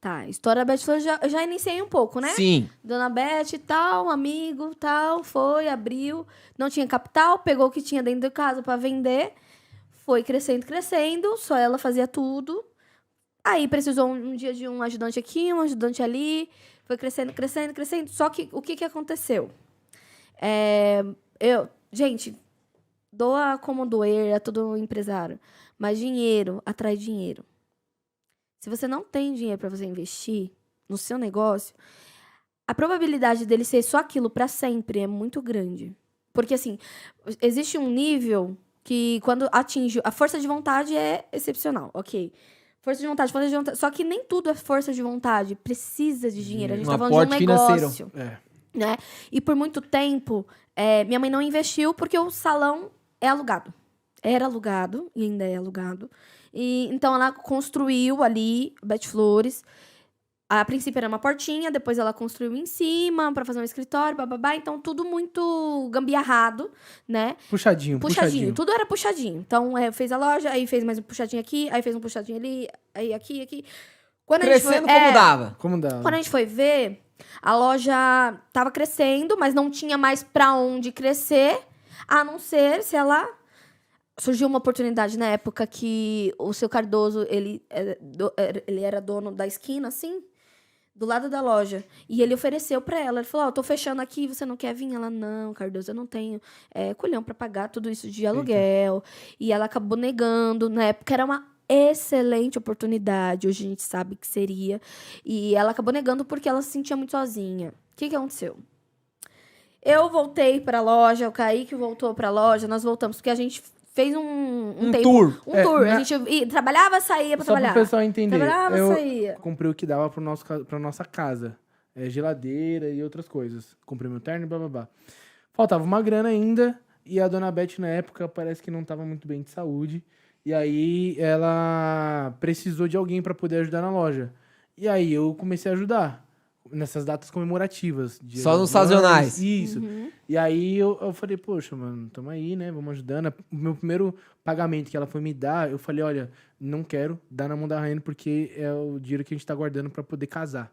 Tá, história da Beth Flores eu já iniciei um pouco, né? Sim. Dona Beth e tal, um amigo tal, foi, abriu, não tinha capital, pegou o que tinha dentro de casa pra vender, foi crescendo, crescendo, só ela fazia tudo. Aí precisou um dia de um ajudante aqui, um ajudante ali, foi crescendo, crescendo, crescendo. Só que o que aconteceu? Gente, doa como doer, é todo empresário, mas dinheiro atrai dinheiro. Se você não tem dinheiro para você investir no seu negócio, a probabilidade dele ser só aquilo para sempre é muito grande. Porque, assim, existe um nível que, quando atinge... A força de vontade é excepcional, ok. Força de vontade. Só que nem tudo é força de vontade. Precisa de dinheiro. A gente tá falando de um negócio. Né? E por muito tempo, minha mãe não investiu porque o salão é alugado. Era alugado e ainda é alugado. E, então, ela construiu ali, Beth Flores. A princípio era uma portinha, depois ela construiu em cima para fazer um escritório, bababá. Então, tudo muito gambiarrado, né? Puxadinho. Tudo era puxadinho. Então, fez a loja, aí fez mais um puxadinho aqui, aí fez um puxadinho ali, aí aqui. Crescendo como dava. Como dava. Quando a gente foi ver, a loja tava crescendo, mas não tinha mais para onde crescer, a não ser se ela... Surgiu uma oportunidade na época que o seu Cardoso, ele era dono da esquina, assim, do lado da loja. E ele ofereceu para ela. Ele falou, tô fechando aqui, você não quer vir? Ela, não, Cardoso, eu não tenho colhão para pagar tudo isso de aluguel. E ela acabou negando. Na época era uma excelente oportunidade. Hoje a gente sabe que seria. E ela acabou negando porque ela se sentia muito sozinha. O que aconteceu? Eu voltei para a loja, o Kaique voltou para a loja, nós voltamos, porque a gente... fez um tempo, tour. Um tour. A gente trabalhava, saía pra trabalhar. Só pro pessoal entender. Trabalhava, saía. Comprei o que dava pra nossa casa. Geladeira e outras coisas. Comprei meu terno e blá. Faltava uma grana ainda. E a dona Beth, na época, parece que não tava muito bem de saúde. E aí, ela precisou de alguém pra poder ajudar na loja. E aí, eu comecei a ajudar. Nessas datas comemorativas. Só nos sazonais. Isso. E aí eu falei, poxa, mano, tamo aí, né? Vamos ajudando. O meu primeiro pagamento que ela foi me dar, eu falei, olha, não quero dar na mão da Rainha porque é o dinheiro que a gente tá guardando pra poder casar.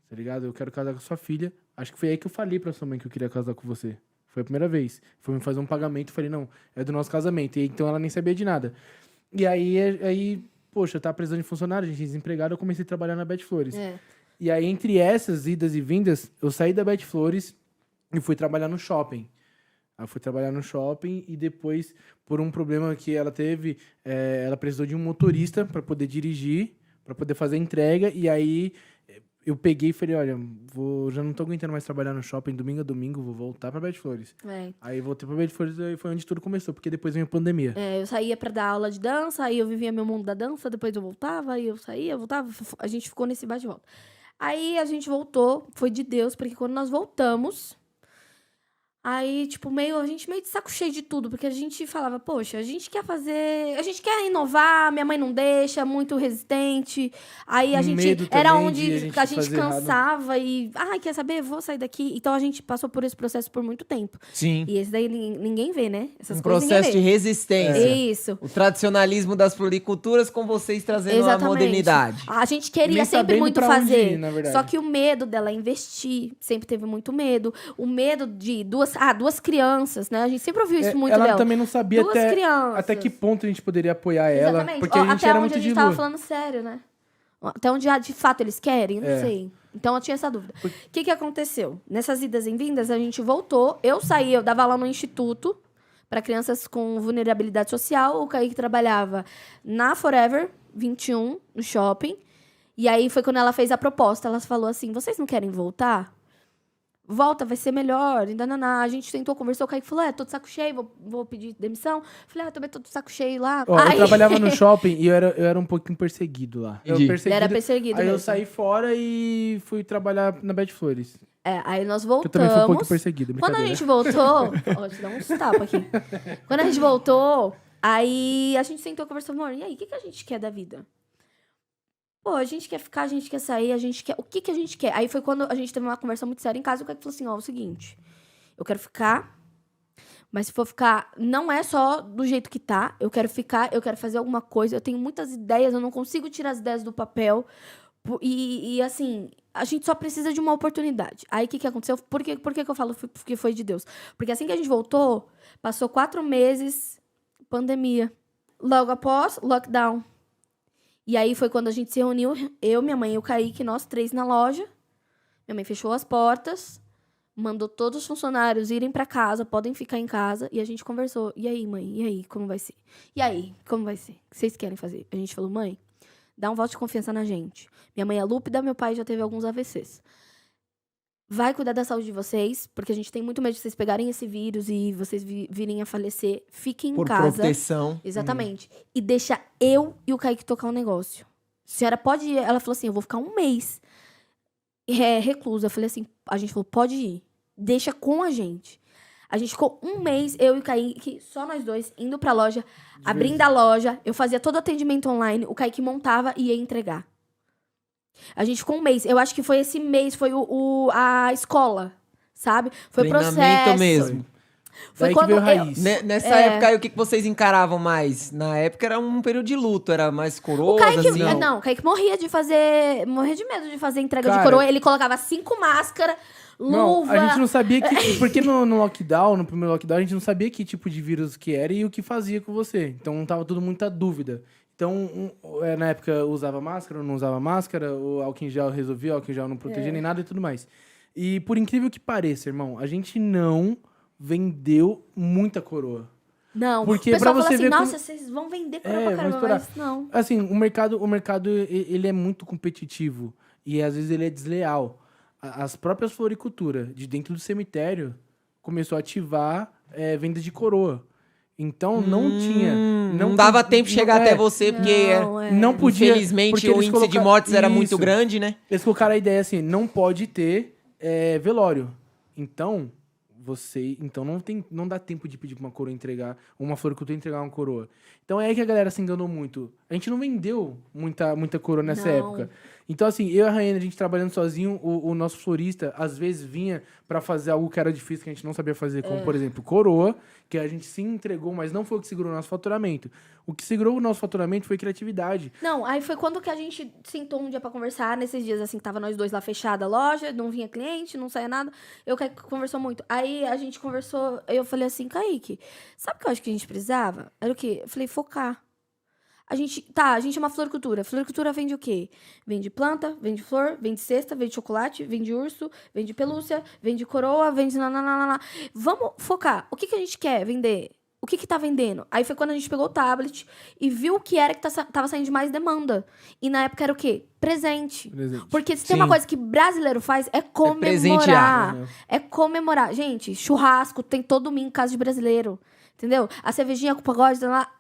Tá ligado? Eu quero casar com a sua filha. Acho que foi aí que eu falei pra sua mãe que eu queria casar com você. Foi a primeira vez. Foi me fazer um pagamento, eu falei, não, é do nosso casamento. E então ela nem sabia de nada. E aí poxa, eu tava precisando de funcionário, a gente desempregado, eu comecei a trabalhar na Beth Flores. E aí, entre essas idas e vindas, eu saí da Beth Flores e fui trabalhar no shopping. Eu fui trabalhar no shopping e depois, por um problema que ela teve, ela precisou de um motorista para poder dirigir, para poder fazer a entrega. E aí, eu peguei e falei, olha, já não tô aguentando mais trabalhar no shopping domingo a domingo, vou voltar pra Beth Flores. Aí voltei pra Beth Flores e foi onde tudo começou, porque depois veio a pandemia. Eu saía pra dar aula de dança, aí eu vivia meu mundo da dança, depois eu voltava, aí eu saía, eu voltava, a gente ficou nesse bate-volta. Aí a gente voltou, foi de Deus, porque quando nós voltamos, aí, tipo, a gente meio de saco cheio de tudo, porque a gente falava, poxa, a gente quer inovar, minha mãe não deixa, muito resistente. Aí a gente, era onde a gente cansava e, quer saber, vou sair daqui. Então a gente passou por esse processo por muito tempo. Sim. E esse daí ninguém vê, né? Essas coisas processo de resistência. Isso. O tradicionalismo das floriculturas com vocês trazendo a modernidade. A gente queria sempre muito fazer, só que o medo dela investir, sempre teve muito medo. O medo de duas crianças, né? A gente sempre ouviu isso muito dela. Ela também não sabia até que ponto a gente poderia apoiar ela. Porque a gente era muito de lua. Até onde a gente tava falando sério, né? Até onde de fato eles querem, não sei. Então eu tinha essa dúvida. O que aconteceu? Nessas idas e vindas, a gente voltou. Eu saí, eu dava aula no instituto para crianças com vulnerabilidade social. O Kaique trabalhava na Forever 21, no shopping. E aí foi quando ela fez a proposta. Ela falou assim, vocês não querem voltar? Volta, vai ser melhor. A gente tentou, conversou, o Kaique falou, tô de saco cheio, vou pedir demissão. Falei, também tô de saco cheio lá. Eu trabalhava no shopping e eu era um pouquinho perseguido lá. Ele era perseguido aí mesmo. Eu saí fora e fui trabalhar na Beth Flores. Aí nós voltamos. Eu também fui um pouquinho perseguido, Quando a gente voltou... Deixa eu dar uns tapas aqui. Quando a gente voltou, aí a gente sentou e conversou, amor, e aí, o que a gente quer da vida? Pô, a gente quer ficar, a gente quer sair, a gente quer... O que a gente quer? Aí foi quando a gente teve uma conversa muito séria em casa, o cara falou assim, é o seguinte, eu quero ficar, mas se for ficar, não é só do jeito que tá, eu quero ficar, eu quero fazer alguma coisa, eu tenho muitas ideias, eu não consigo tirar as ideias do papel, E assim, a gente só precisa de uma oportunidade. Aí, o que aconteceu? Por que que eu falo que foi de Deus? Porque assim que a gente voltou, passou 4 meses, pandemia. Logo após, lockdown. E aí foi quando a gente se reuniu, eu, minha mãe e o Kaique, nós 3 na loja. Minha mãe fechou as portas, mandou todos os funcionários irem pra casa, podem ficar em casa. E a gente conversou. E aí, mãe? E aí, como vai ser? E aí, como vai ser? O que vocês querem fazer? A gente falou, mãe, dá um voto de confiança na gente. Minha mãe é lúpida, meu pai já teve alguns AVCs. Vai cuidar da saúde de vocês, porque a gente tem muito medo de vocês pegarem esse vírus e vocês virem a falecer. Fiquem em Por casa. proteção. Exatamente. E deixa eu e o Kaique tocar o negócio. A senhora pode ir? Ela falou assim, eu vou ficar um mês reclusa. Eu falei assim, a gente falou, pode ir. Deixa com a gente. A gente ficou um mês, eu e o Kaique, só nós dois, indo pra loja, abrindo a loja. Eu fazia todo o atendimento online, o Kaique montava e ia entregar. A gente ficou um mês. Eu acho que foi esse mês, foi a escola, sabe? Foi o Treinamento processo. mesmo. Foi Daí que quando veio raiz. Nessa época aí, o que vocês encaravam mais? Na época era um período de luto, era mais O coroas, Kaique, assim. o Kaique morria de medo de fazer entrega Cara, de coroa. Ele colocava 5 máscaras, Não, luva. a gente não sabia que... Porque no lockdown, no primeiro lockdown, a gente não sabia que tipo de vírus que era e o que fazia com você. Então tava tudo muita dúvida. Então, na época, usava máscara ou não usava máscara, o álcool em gel resolvia, o álcool em gel não protegia nem nada e tudo mais. E por incrível que pareça, irmão, a gente não vendeu muita coroa. Não, Porque o pessoal pra fala você assim, ver nossa, vocês vão vender coroa pra vai caramba, estourar. mas não. Assim, o mercado ele é muito competitivo e às vezes ele é desleal. As próprias floriculturas de dentro do cemitério começou a ativar vendas de coroa. Então não tinha... Não dava tempo de chegar até você, porque não podia, infelizmente porque o eles índice de colocaram- mortes era muito Isso. grande, né? Eles colocaram a ideia assim, não pode ter velório. Então, não dá tempo de pedir pra uma coroa entregar, uma floricultura entregar uma coroa. Então é aí que a galera se enganou muito. A gente não vendeu muita coroa nessa Não. época. Então, assim, eu e a Raiane, a gente trabalhando sozinho, o nosso florista, às vezes, vinha pra fazer algo que era difícil, que a gente não sabia fazer, como, por exemplo, coroa, que a gente sim entregou, mas não foi o que segurou o nosso faturamento. O que segurou o nosso faturamento foi criatividade. Não, aí foi quando que a gente sentou um dia pra conversar, nesses dias, assim, tava nós dois lá fechada a loja, não vinha cliente, não saía nada. Eu Kaique conversou muito. Aí a gente conversou, eu falei assim, Kaique, sabe o que eu acho que a gente precisava? Era o quê? Eu falei, focar. A gente é uma floricultura. Floricultura vende o quê? Vende planta, vende flor, vende cesta, vende chocolate, vende urso, vende pelúcia, vende coroa, vende nananana. Vamos focar. O que a gente quer vender? O que tá vendendo? Aí foi quando a gente pegou o tablet e viu o que era que tava saindo de mais demanda. E na época era o quê? Presente. Porque se tem uma Sim. coisa que brasileiro faz é comemorar. presentear, né? É comemorar. Gente, churrasco tem todo domingo em casa de brasileiro. Entendeu? A cervejinha com o pagode lá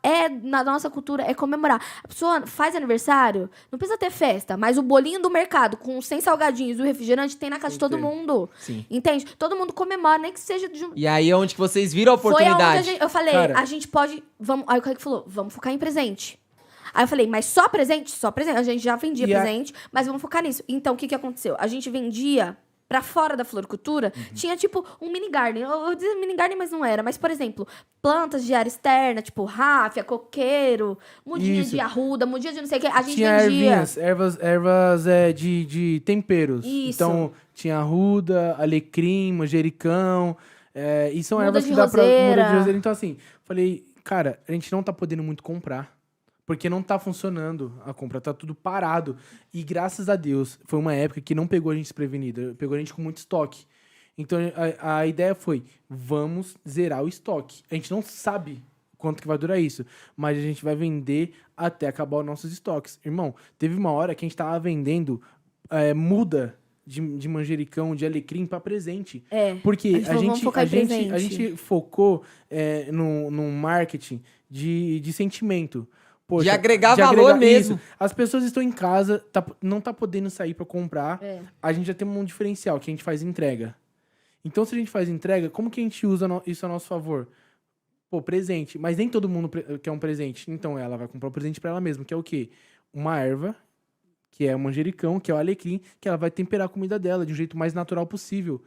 na nossa cultura, é comemorar. A pessoa faz aniversário, não precisa ter festa, mas o bolinho do mercado com 100 salgadinhos e o refrigerante tem na casa de todo mundo. Sim. Entende? Todo mundo comemora, nem que seja de um... E aí é onde que vocês viram a Foi aonde oportunidade. eu falei, Cara, a gente pode... Aí o Kaique falou, vamos focar em presente. Aí eu falei, mas só presente? Só presente. A gente já vendia presente, mas vamos focar nisso. Então, o que aconteceu? A gente vendia pra fora da floricultura, tinha tipo um mini garden. Eu dizia mini garden, mas não era. Mas, por exemplo, plantas de área externa, tipo ráfia, coqueiro, mudinha Isso. de arruda, mudinha de não sei o que. A gente Tinha vendia. ervas de temperos. Isso. Então, tinha arruda, alecrim, manjericão. E são Muda ervas de que dá pra... roseira. Muda de roseira. Então, assim, falei, cara, a gente não tá podendo muito comprar. Porque não tá funcionando a compra, tá tudo parado. E graças a Deus, foi uma época que não pegou a gente desprevenida, pegou a gente com muito estoque. Então a ideia foi, vamos zerar o estoque. A gente não sabe quanto que vai durar isso, mas a gente vai vender até acabar os nossos estoques. Irmão, teve uma hora que a gente tava vendendo muda de manjericão, de alecrim pra presente. Porque a gente falou, vamos focar em presente. a gente focou no marketing de sentimento. Poxa, De agregar valor mesmo. isso. As pessoas estão em casa, não tá podendo sair pra comprar. A gente já tem um diferencial, que a gente faz entrega. Então, se a gente faz entrega, como que a gente usa isso a nosso favor? Pô, presente. Mas nem todo mundo quer um presente. Então, ela vai comprar um presente pra ela mesma, que é o quê? Uma erva, que é o manjericão, que é o alecrim, que ela vai temperar a comida dela de um jeito mais natural possível.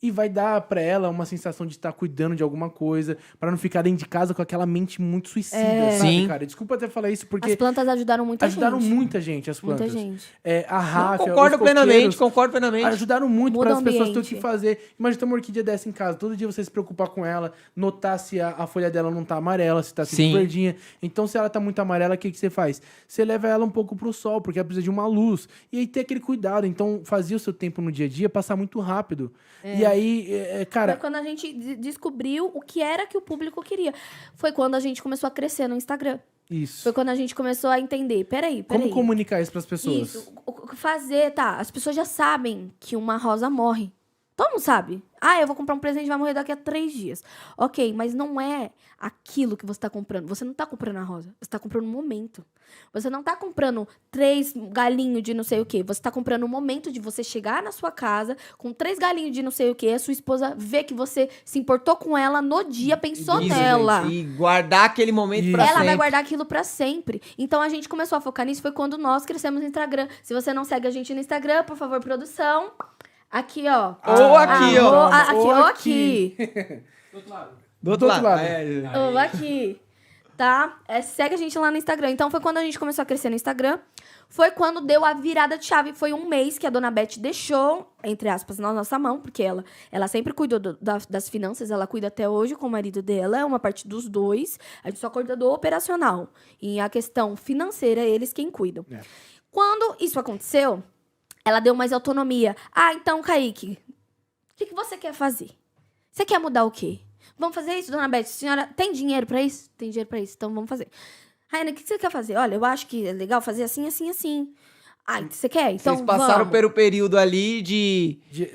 E vai dar pra ela uma sensação de estar cuidando de alguma coisa, pra não ficar dentro de casa com aquela mente muito suicida, sabe, Sim. cara? Desculpa até falar isso, porque As plantas ajudaram muita ajudaram gente. muita gente, as Muita plantas. gente. A Não, Ráfia, concordo os plenamente, coqueiros, concordo plenamente. ajudaram muito Muda para o as pessoas terem o que ambiente. fazer. Imagina ter uma orquídea dessa em casa. Todo dia você se preocupar com ela, notar se a folha dela não tá amarela, se tá Sim. sempre verdinha. Então, se ela tá muito amarela, o que você faz? Você leva ela um pouco pro sol, porque ela precisa de uma luz. E aí ter aquele cuidado. Então, fazia o seu tempo no dia a dia passar muito rápido. E aí, cara... Foi quando a gente descobriu o que era que o público queria. Foi quando a gente começou a crescer no Instagram. Isso. Foi quando a gente começou a entender. Peraí. Como comunicar isso pras pessoas? Isso. O que fazer, tá? As pessoas já sabem que uma rosa morre. Todo mundo sabe. Ah, eu vou comprar um presente e vai morrer daqui a 3 dias. Ok, mas não é aquilo que você tá comprando. Você não tá comprando a rosa. Você tá comprando um momento. Você não tá comprando 3 galinhos de não sei o quê. Você tá comprando um momento de você chegar na sua casa com 3 galinhos de não sei o quê. A sua esposa vê que você se importou com ela no dia, pensou Isso, nela. gente. E guardar aquele momento Isso. pra Ela sempre. vai guardar aquilo pra sempre. Então a gente começou a focar nisso. Foi quando nós crescemos no Instagram. Se você não segue a gente no Instagram, por favor, produção. Aqui, ó. Ou aqui, ó. Aqui, Ou ou aqui. aqui. Do outro lado. Ou aqui. Tá? Segue a gente lá no Instagram. Então foi quando a gente começou a crescer no Instagram. Foi quando deu a virada de chave. Foi um mês que a dona Beth deixou, entre aspas, na nossa mão, porque ela sempre cuidou das finanças, ela cuida até hoje com o marido dela, é uma parte dos dois. A gente só cuida do operacional. E a questão financeira, eles quem cuidam. É. Quando isso aconteceu, ela deu mais autonomia. Ah, então, Kaique, o que você quer fazer? Você quer mudar o quê? Vamos fazer isso, dona Beth? A senhora tem dinheiro pra isso? Tem dinheiro pra isso, então vamos fazer. Raina, o que você quer fazer? Olha, eu acho que é legal fazer assim, assim, assim. Ah, você quer? Então Vocês passaram vamos. pelo período ali De de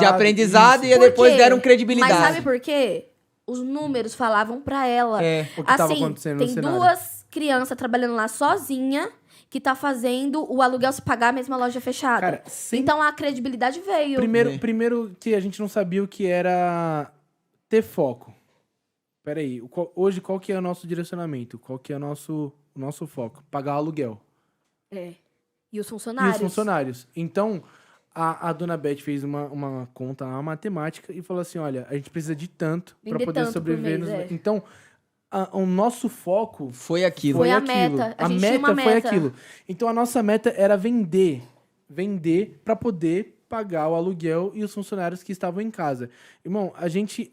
aprendizado isso. e Por depois quê? deram credibilidade. Mas sabe por quê? Os números falavam pra ela. É. O que tava Assim, acontecendo no tem cenário. 2 crianças trabalhando lá sozinha que tá fazendo o aluguel se pagar mesmo a loja fechada. Cara, sem- Então a credibilidade veio. Primeiro que a gente não sabia o que era ter foco. Peraí, hoje qual que é o nosso direcionamento? Qual que é o nosso foco? Pagar aluguel. É. E os E funcionários. os funcionários. Então, a dona Beth fez uma conta, uma matemática, e falou assim, olha, a gente precisa de tanto para Vender poder tanto por sobreviver. mês, é. Então, o nosso foco Foi aquilo. Foi a aquilo. meta. A A gente tinha meta uma foi meta. aquilo. Então, a nossa meta era vender para poder pagar o aluguel e os funcionários que estavam em casa. Irmão, a gente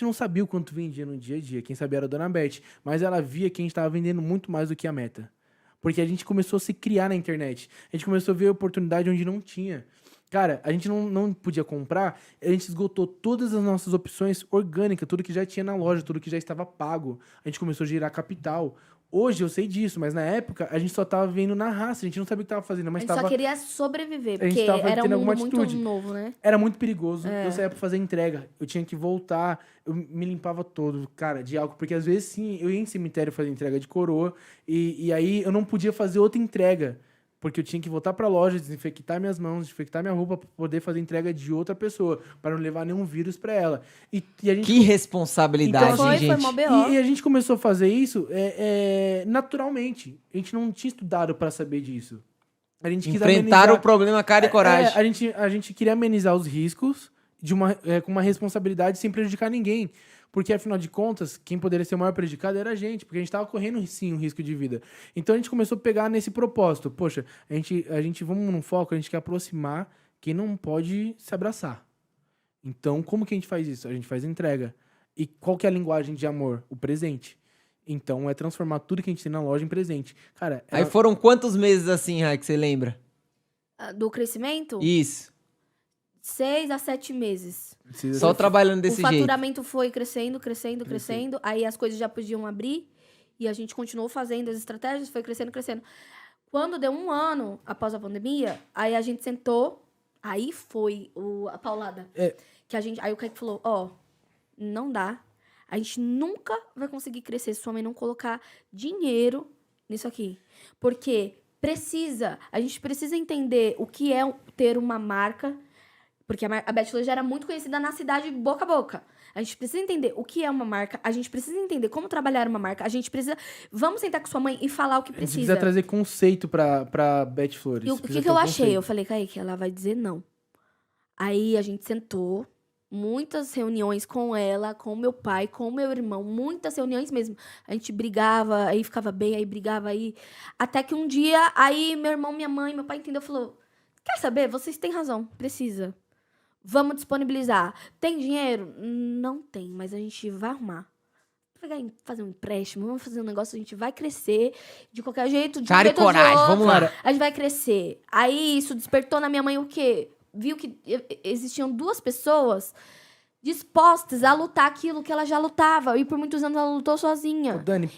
não sabia o quanto vendia no dia a dia. Quem sabia era a dona Beth. Mas ela via que a gente estava vendendo muito mais do que a meta. Porque a gente começou a se criar na internet. A gente começou a ver oportunidade onde não tinha. Cara, a gente não podia comprar, a gente esgotou todas as nossas opções orgânicas, tudo que já tinha na loja, tudo que já estava pago. A gente começou a gerar capital. Hoje eu sei disso, mas na época a gente só tava vendo na raça, a gente não sabia o que tava fazendo, A mas gente tava... só queria sobreviver, A gente porque tava era um tendo mundo alguma muito atitude. novo, né? Era muito perigoso. Eu saía pra fazer entrega. Eu tinha que voltar. Eu me limpava todo, cara, de álcool. Porque às vezes, sim, eu ia em cemitério fazer entrega de coroa. E aí eu não podia fazer outra entrega. Porque eu tinha que voltar pra loja, desinfectar minhas mãos, desinfectar minha roupa pra poder fazer entrega de outra pessoa. Para não levar nenhum vírus pra ela. E a gente... Que responsabilidade, Então, Foi, hein, gente? foi mó B.O. E a gente começou a fazer isso naturalmente. A gente não tinha estudado pra saber disso. A gente quis Enfrentaram amenizar- o problema cara e coragem. a gente queria amenizar os riscos com uma responsabilidade sem prejudicar ninguém. Porque, afinal de contas, quem poderia ser o maior prejudicado era a gente, porque a gente estava correndo, sim, um risco de vida. Então, a gente começou a pegar nesse propósito. Poxa, a gente vamos num foco, a gente quer aproximar quem não pode se abraçar. Então, como que a gente faz isso? A gente faz entrega. E qual que é a linguagem de amor? O presente. Então, é transformar tudo que a gente tem na loja em presente. Cara, Aí foram quantos meses assim, Rai, que você lembra? Do crescimento, Isso. 6 a 7 meses. Só trabalhando O desse jeito. faturamento foi crescendo. Aí as coisas já podiam abrir. E a gente continuou fazendo as estratégias, foi crescendo. Quando deu 1 ano após a pandemia, aí a gente sentou. Aí foi a paulada. Aí o Kaique falou, não dá. A gente nunca vai conseguir crescer se sua mãe não colocar dinheiro nisso aqui. Porque a gente precisa entender o que é ter uma marca. Porque a Bachelor já era muito conhecida na cidade boca a boca. A gente precisa entender o que é uma marca. A gente precisa entender como trabalhar uma marca. A gente precisa... Vamos sentar com sua mãe e falar o que A gente precisa. precisa trazer conceito pra Beth Flores. E o que eu achei? Eu falei, Kaique, ela vai dizer não. Aí a gente sentou. Muitas reuniões com ela, com meu pai, com meu irmão. Muitas reuniões mesmo. A gente brigava, aí ficava bem, aí brigava, aí... Até que um dia, aí meu irmão, minha mãe, meu pai entendeu, falou... Quer saber? Vocês têm razão, precisa. Vamos disponibilizar. Tem dinheiro? Não tem, mas a gente vai arrumar. Fazer um empréstimo, vamos fazer um negócio, a gente vai crescer de qualquer jeito. De Cara e um jeito ou de coragem, outro, vamos lá. A gente vai crescer. Aí isso despertou na minha mãe o quê? Viu que existiam duas pessoas dispostas a lutar aquilo que ela já lutava. E por muitos anos ela lutou Ô, sozinha. Dani,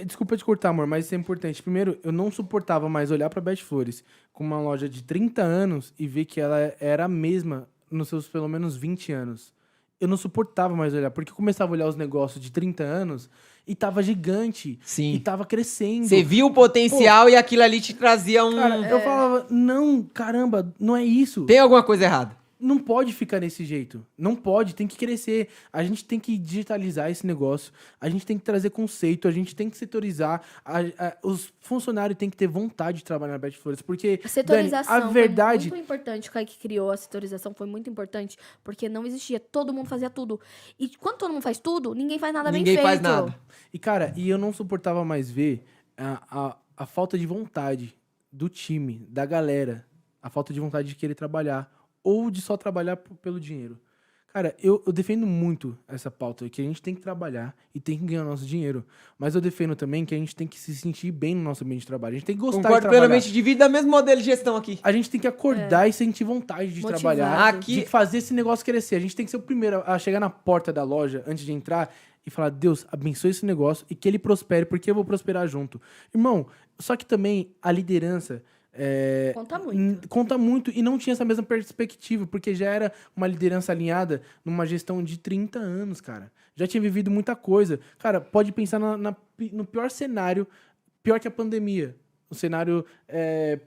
desculpa te cortar, amor, mas isso é importante. Primeiro, eu não suportava mais olhar pra Beth Flores com uma loja de 30 anos e ver que ela era a mesma nos seus pelo menos 20 anos. Eu não suportava mais olhar, porque eu começava a olhar os negócios de 30 anos e tava gigante. Sim. E tava crescendo. Você viu o potencial e aquilo ali te trazia um... Cara, eu falava, não, caramba, não é isso. Tem alguma coisa errada. Não pode ficar desse jeito. Não pode, tem que crescer. A gente tem que digitalizar esse negócio. A gente tem que trazer conceito, a gente tem que setorizar. Os funcionários têm que ter vontade de trabalhar na Beth Flores. Porque, A setorização Dani, a verdade... foi muito importante. O Kaique criou a setorização, foi muito importante. Porque não existia. Todo mundo fazia tudo. E quando todo mundo faz tudo, ninguém faz nada Ninguém bem feito. faz nada. E, cara, eu não suportava mais ver a falta de vontade do time, da galera. A falta de vontade de querer trabalhar. Ou de só trabalhar pelo dinheiro. Cara, eu defendo muito essa pauta, que a gente tem que trabalhar e tem que ganhar nosso dinheiro. Mas eu defendo também que a gente tem que se sentir bem no nosso ambiente de trabalho. A gente tem que gostar de Concordo trabalhar. plenamente, divide da mesmo modelo de gestão aqui. A gente tem que acordar e sentir vontade de Motivado. trabalhar, Aqui- de fazer esse negócio crescer. A gente tem que ser o primeiro a chegar na porta da loja antes de entrar e falar, Deus, abençoe esse negócio e que ele prospere, porque eu vou prosperar junto. Irmão, só que também a liderança... Conta muito. Conta muito e não tinha essa mesma perspectiva, porque já era uma liderança alinhada numa gestão de 30 anos, cara. Já tinha vivido muita coisa. Cara, pode pensar no pior cenário, pior que a pandemia. O cenário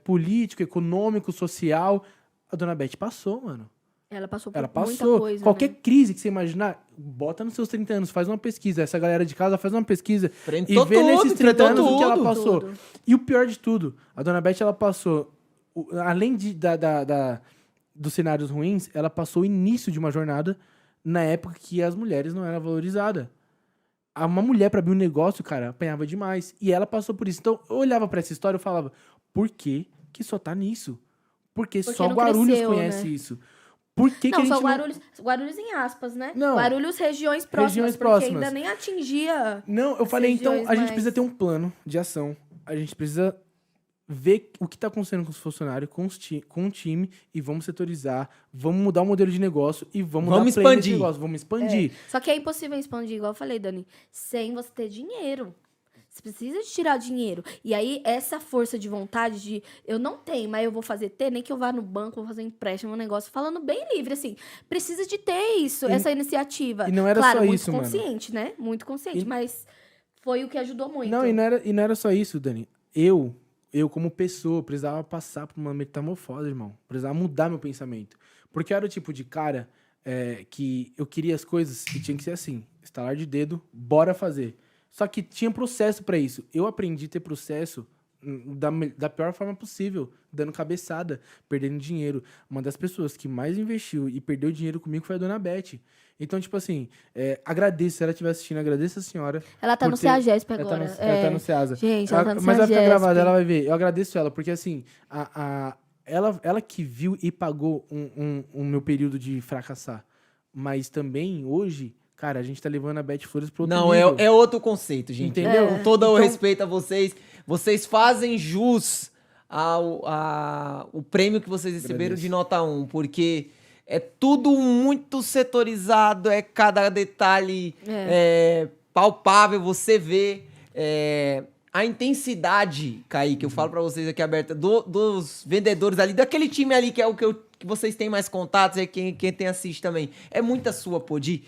político, econômico, social. A dona Beth passou, mano. Ela passou por Ela muita passou. coisa. Qualquer né? crise que você imaginar, bota nos seus 30 anos, faz uma pesquisa. Essa galera de casa faz uma pesquisa Enfrentou e vê tudo, nesses 30 enfrentou anos o que ela tudo. passou. Tudo. E o pior de tudo, a dona Beth, ela passou, além dos cenários ruins, ela passou o início de uma jornada na época que as mulheres não eram valorizadas. Uma mulher, pra abrir um negócio, cara, apanhava demais. E ela passou por isso. Então, eu olhava pra essa história e falava, por que só tá nisso? Porque Porque só não Guarulhos cresceu, conhece né? isso. Por que Não, que a gente só não... Guarulhos em aspas, né? Não. Guarulhos regiões próximas, Regiões porque próximas. ainda nem atingia... Não, eu as falei, então, regiões a gente mais- precisa ter um plano de ação. A gente precisa ver o que tá acontecendo com os funcionários, com o time, e vamos setorizar, vamos mudar o modelo de negócio e vamos Vamos dar play nesse expandir. negócio, vamos expandir. Só que é impossível expandir, igual eu falei, Dani, sem você ter dinheiro. Você precisa de tirar dinheiro. E aí, essa força de vontade de eu não tenho, mas eu vou fazer ter, nem que eu vá no banco, vou fazer um empréstimo, um negócio, falando bem livre, assim. Precisa de ter isso, essa iniciativa. e não era claro, só muito isso, mano. consciente, né? Muito consciente, mas foi o que ajudou muito. Não, e não era só isso, Dani. Eu como pessoa, precisava passar por uma metamorfose, irmão. Precisava mudar meu pensamento. Porque eu era o tipo de cara que eu queria as coisas e tinha que ser assim. Estalar de dedo, bora fazer. Só que tinha processo pra isso. Eu aprendi a ter processo da pior forma possível, dando cabeçada, perdendo dinheiro. Uma das pessoas que mais investiu e perdeu dinheiro comigo foi a dona Beth. Então, tipo assim, agradeço, se ela estiver assistindo, agradeço a senhora. Ela tá por no ter- CEAGESP Ela agora. ela tá no Ceasa. Gente, ela tá no Mas vai ficar CEAGESP. gravada, ela vai ver. Eu agradeço ela, porque assim, ela que viu e pagou um meu período de fracassar. Mas também, hoje, cara, a gente tá levando a Beth Flores pro outro Não, nível. é outro conceito, gente. Entendeu? Com todo o Então- respeito a vocês, vocês fazem jus o prêmio que vocês receberam Agradeço. de nota 1, porque é tudo muito setorizado, é cada detalhe palpável, você vê a intensidade, Kaique, eu falo pra vocês aqui aberta, dos vendedores ali, daquele time ali que é o que vocês têm mais contatos, é quem tem assiste também. É muita sua, pô, de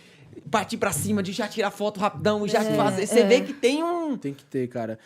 partir pra cima, de já tirar foto rapidão e já fazer. Você vê que tem um... Tem que ter, cara.